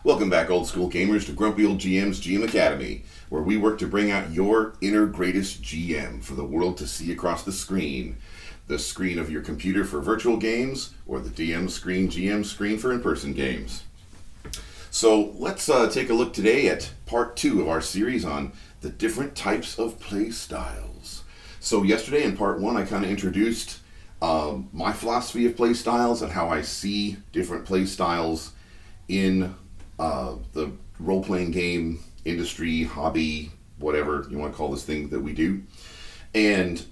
Welcome back, old school gamers, to Grumpy Old GM's GM Academy, where we work to bring out your inner greatest GM for the world to see across the screen. The screen of your computer for virtual games, or the DM screen, GM screen for in-person games. So let's take a look today at part 2 of our series on the different types of play styles. So yesterday in part 1, I kind of introduced my philosophy of play styles and how I see different play styles in the role-playing game industry, hobby, whatever you want to call this thing that we do. And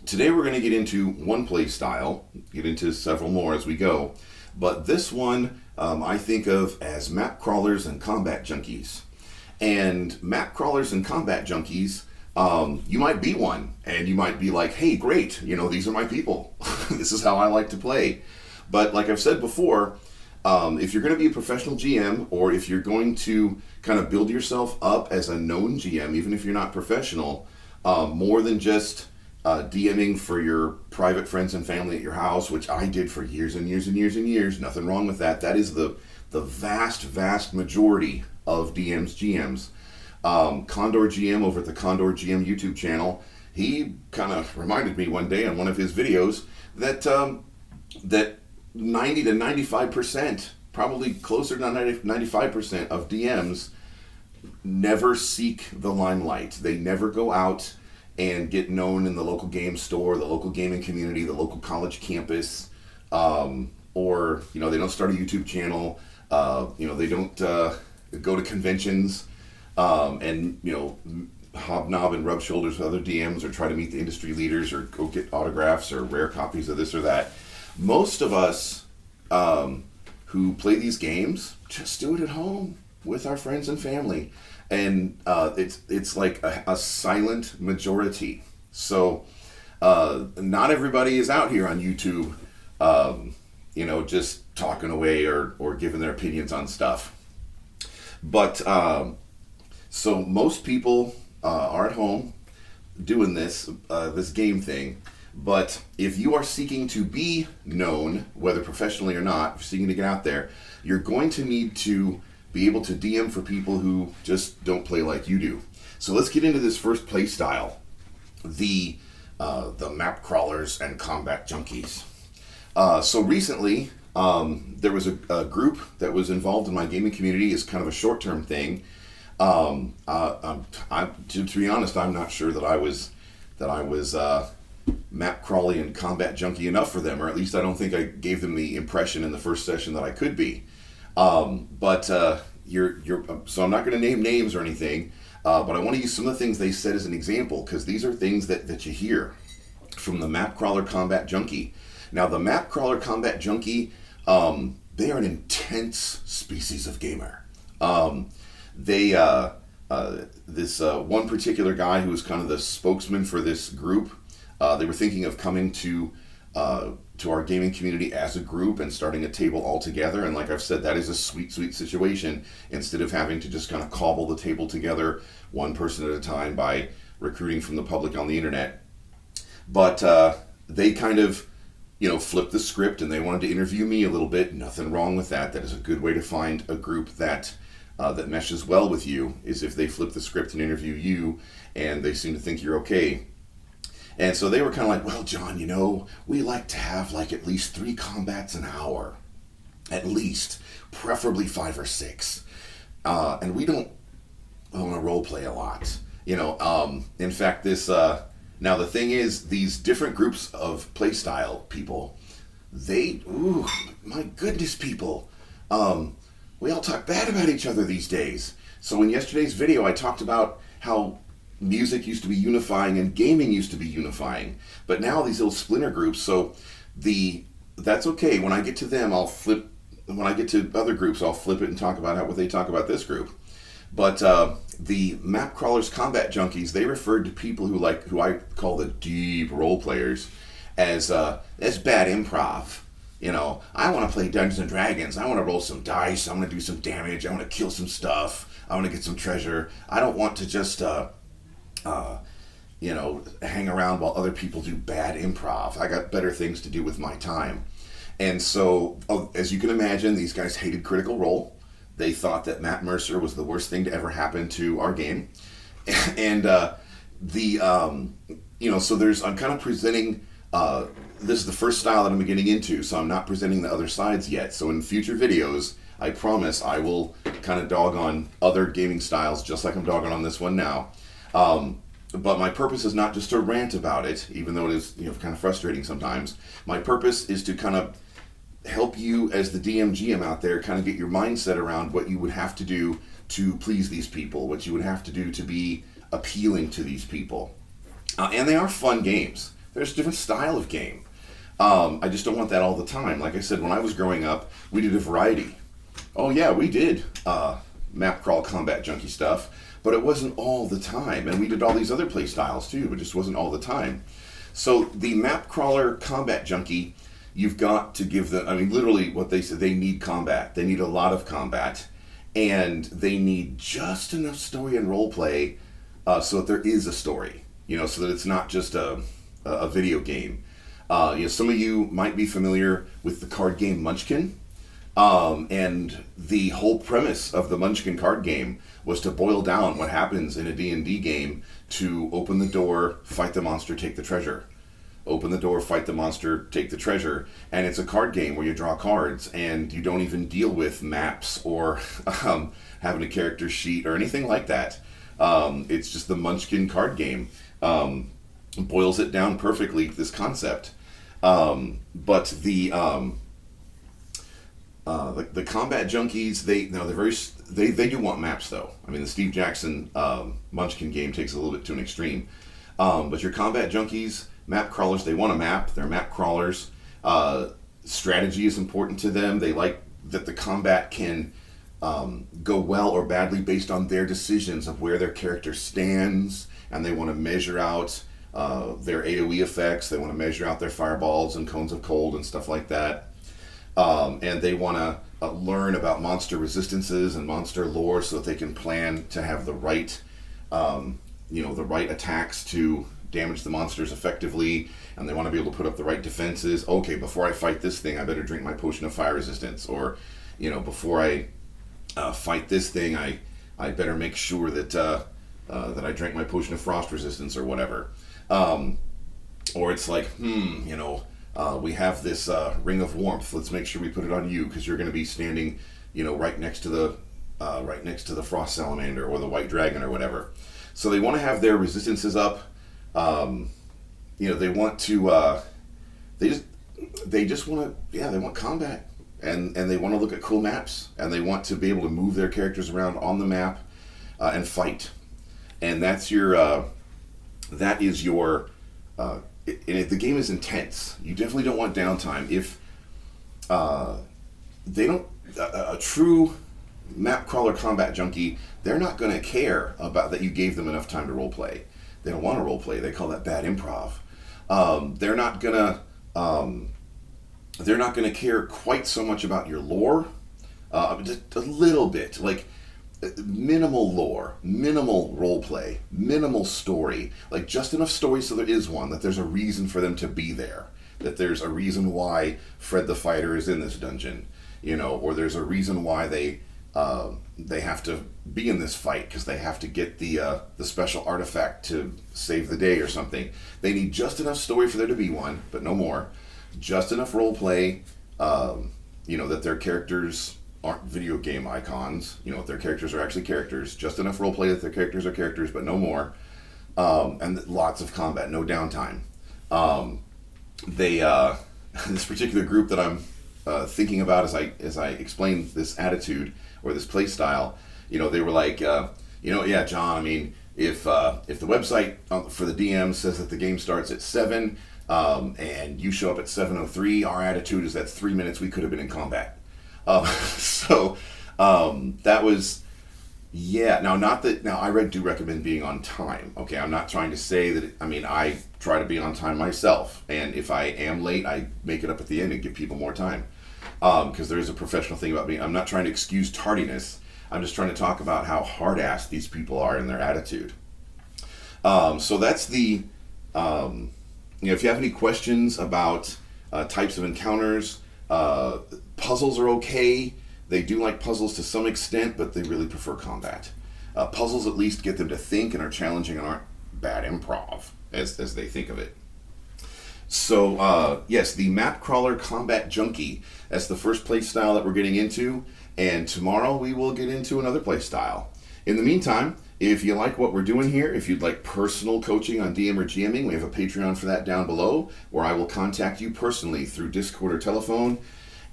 today we're going to get into one play style, get into several more as we go. But this one I think of as map crawlers and combat junkies. And map crawlers and combat junkies, you might be one, and you might be like, hey, great, these are my people. This is how I like to play. But like I've said before, if you're going to be a professional GM, or if you're going to kind of build yourself up as a known GM, even if you're not professional, more than just DMing for your private friends and family at your house, which I did for years and years and years and years, nothing wrong with that. That is the vast majority of DMs, GMs. Condor GM over at the Condor GM YouTube channel, he kind of reminded me one day on one of his videos that 90 to 95%, probably closer to 95% of DMs never seek the limelight. They never go out and get known in the local game store, the local gaming community, the local college campus, or they don't start a YouTube channel. They don't go to conventions and hobnob and rub shoulders with other DMs, or try to meet the industry leaders, or go get autographs or rare copies of this or that. Most of us who play these games just do it at home with our friends and family, and it's like a silent majority. So not everybody is out here on YouTube, just talking away or giving their opinions on stuff. But so most people are at home doing this game thing. But if you are seeking to be known, whether professionally or not, if you're seeking to get out there, you're going to need to be able to DM for people who just don't play like you do. So let's get into this first play style, the map crawlers and combat junkies. So recently, there was a group that was involved in my gaming community as kind of a short-term thing. To be honest, I'm not sure that I was map crawly and combat junkie enough for them, or at least I don't think I gave them the impression in the first session that I could be. So I'm not going to name names or anything, but I want to use some of the things they said as an example, because these are things that you hear from the map crawler combat junkie. Now, the map crawler combat junkie, they are an intense species of gamer. This one particular guy who was kind of the spokesman for this group, they were thinking of coming to our gaming community as a group and starting a table all together. And like I've said, that is a sweet situation, instead of having to just kind of cobble the table together one person at a time by recruiting from the public on the internet. But they kind of flipped the script, and they wanted to interview me a little bit. Nothing wrong with that. That is a good way to find a group that meshes well with you, is if they flip the script and interview you and they seem to think you're okay. And so they were kind of like, well, John, we like to have like at least 3 combats an hour, at least, preferably 5 or 6. And we don't want to role play a lot. In fact, this, now the thing is, these different groups of play style people, my goodness, people, we all talk bad about each other these days. So in yesterday's video, I talked about how music used to be unifying and gaming used to be unifying, but now these little splinter groups. So that's okay. When I get to them, I'll flip. When I get to other groups, I'll flip it and talk about what they talk about this group. But the map crawlers combat junkies, they referred to people who I call the deep role players as bad improv. I want to play Dungeons and Dragons. I want to roll some dice. I want to do some damage. I want to kill some stuff. I want to get some treasure. I don't want to just hang around while other people do bad improv. I got better things to do with my time. And so, as you can imagine, these guys hated Critical Role. They thought that Matt Mercer was the worst thing to ever happen to our game. And the so I'm kind of presenting. This is the first style that I'm getting into, so I'm not presenting the other sides yet. So in future videos, I promise I will kind of dog on other gaming styles, just like I'm dogging on this one now. But my purpose is not just to rant about it, even though it is kind of frustrating sometimes. My purpose is to kind of help you as the DMGM out there kind of get your mindset around what you would have to do to please these people, what you would have to do to be appealing to these people. And they are fun games. There's a different style of game. I just don't want that all the time. Like I said, when I was growing up, we did a variety. Oh yeah, we did map crawl combat junkie stuff, but it wasn't all the time. And we did all these other play styles too, but it just wasn't all the time. So the map crawler combat junkie, you've got to give them, literally what they said, they need combat. They need a lot of combat, and they need just enough story and role play so that there is a story, so that it's not just a video game. Some of you might be familiar with the card game Munchkin. And the whole premise of the Munchkin card game was to boil down what happens in a D&D game to open the door, fight the monster, take the treasure. Open the door, fight the monster, take the treasure. And it's a card game where you draw cards and you don't even deal with maps or having a character sheet or anything like that. It's just the Munchkin card game. Boils it down perfectly, this concept. But the combat junkies, they do want maps though. The Steve Jackson Munchkin game takes a little bit to an extreme. But your combat junkies, map crawlers, they want a map. They're map crawlers. Strategy is important to them. They like that the combat can go well or badly based on their decisions of where their character stands, and they want to measure out their AoE effects. They want to measure out their fireballs and cones of cold and stuff like that. And they want to learn about monster resistances and monster lore so that they can plan to have the right, the right attacks to damage the monsters effectively, and they want to be able to put up the right defenses. Okay, before I fight this thing, I better drink my potion of fire resistance, or before I fight this thing, I better make sure that that I drink my potion of frost resistance or whatever. Or it's like, we have this ring of warmth. Let's make sure we put it on you because you're going to be standing, right next to the frost salamander or the white dragon or whatever. So they want to have their resistances up. They want to. They just want to. Yeah, they want combat, and they want to look at cool maps, and they want to be able to move their characters around on the map and fight. And that's your. That is your. The game is intense. You definitely don't want downtime. If they don't, a true map crawler combat junkie, they're not going to care about that you gave them enough time to role play. They don't want to role play. They call that bad improv. They're not gonna care quite so much about your lore. Just a little bit, like minimal lore, minimal role play, minimal story, like just enough story so there is one, that there's a reason for them to be there, that there's a reason why Fred the Fighter is in this dungeon, or there's a reason why they have to be in this fight because they have to get the special artifact to save the day or something. They need just enough story for there to be one, but no more. Just enough role play, that their characters aren't video game icons, their characters are actually characters. Just enough role play that their characters are characters, but no more. And lots of combat, no downtime. This particular group that I'm thinking about as I explain this attitude or this play style, they were like, yeah, John, if the website for the DM says that the game starts at 7 and you show up at 7:03, our attitude is that 3 minutes we could have been in combat. So that was, yeah. Now, I do recommend being on time. Okay, I'm not trying to say that. I try to be on time myself, and if I am late, I make it up at the end and give people more time. Because there is a professional thing about me. I'm not trying to excuse tardiness. I'm just trying to talk about how hard-assed these people are in their attitude. So that's the. If you have any questions about types of encounters. Puzzles are okay. They do like puzzles to some extent, but they really prefer combat. Puzzles at least get them to think and are challenging and aren't bad improv, as they think of it. So, yes, the Map Crawler Combat Junkie. That's the first play style that we're getting into, and tomorrow we will get into another play style. In the meantime, if you like what we're doing here, if you'd like personal coaching on DM or GMing, we have a Patreon for that down below, where I will contact you personally through Discord or telephone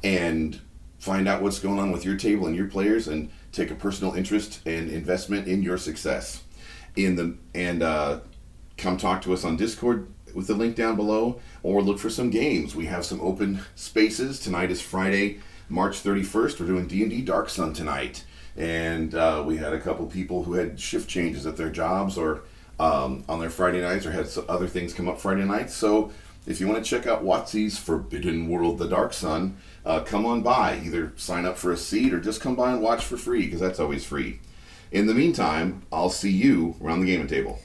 and find out what's going on with your table and your players and take a personal interest and investment in your success. Come talk to us on Discord with the link down below, or look for some games. We have some open spaces. Tonight is Friday, March 31st. We're doing D&D Dark Sun tonight. And we had a couple people who had shift changes at their jobs or on their Friday nights, or had other things come up Friday nights. So if you want to check out Watsy's Forbidden World, The Dark Sun, come on by. Either sign up for a seat or just come by and watch for free, because that's always free. In the meantime, I'll see you around the gaming table.